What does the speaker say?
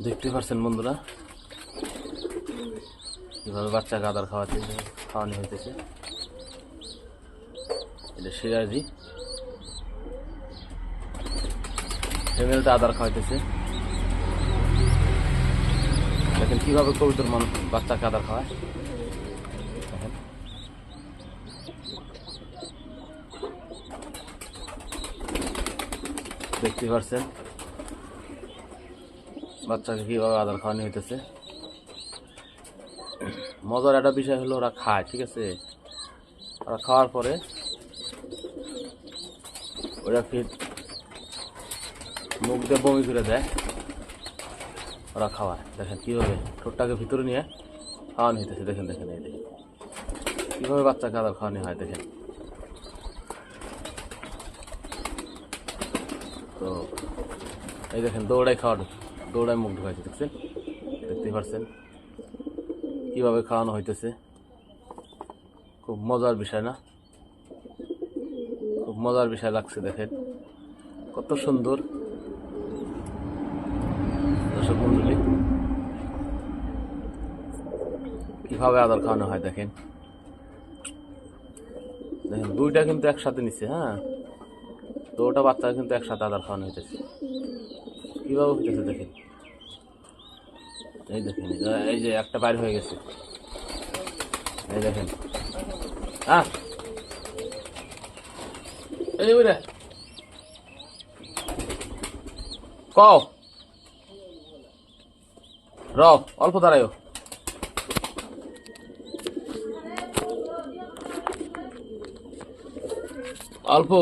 দেখতে পাচ্ছেন বন্ধুরা কিভাবে বাচ্চাকে আদার খাওয়ানো হইতেছে। এটা সিরাজি ফিমেলটা আদার খাওয়াইতেছে। দেখেন কিভাবে কবুতর মানুষ বাচ্চাকে আদার খাওয়ায়। দেখতে পাচ্ছেন বাচ্চাকে কিভাবে আদার খাওয়ানো হইতেছে। মজার একটা বিষয় হলো ওরা খায়, ঠিক আছে। ওরা খাওয়ার পরে ওরা ফির মুখ দিয়ে বমি করে দেয়, ওরা খাওয়ায়। দেখেন কিভাবে ঠোঁটটাকে ভিতরে নিয়ে খাওয়ানো হইতেছে। দেখেন দেখেন এই দেখেন কিভাবে বাচ্চাকে আদার খাওয়ানো হয়। দেখেন তো এই দেখেন দৌড়াই দৌড়াই মুখ ঢুকাইছে। দেখছেন, দেখতেই পারছেন কিভাবে খাওয়ানো হইতেছে। খুব মজার বিষয় না? খুব মজার বিষয় লাগছে। দেখেন কত সুন্দর। দর্শক মন্ডলী কিভাবে আদর খাওয়ানো হয় দেখেন। দেখেন দুইটা কিন্তু একসাথে নিচ্ছে। হ্যাঁ, দুটা বাচ্চা কিন্তু একসাথে আদর খাওয়ানো হইতেছে। কিভাবে হইতেছে দেখেন। এই দেখেন এই যে একটা বাইর হয়ে গেছে। এই দেখেন হ্যাঁ এই বুড়া কও র অল্প দাঁড়ায় অল্প।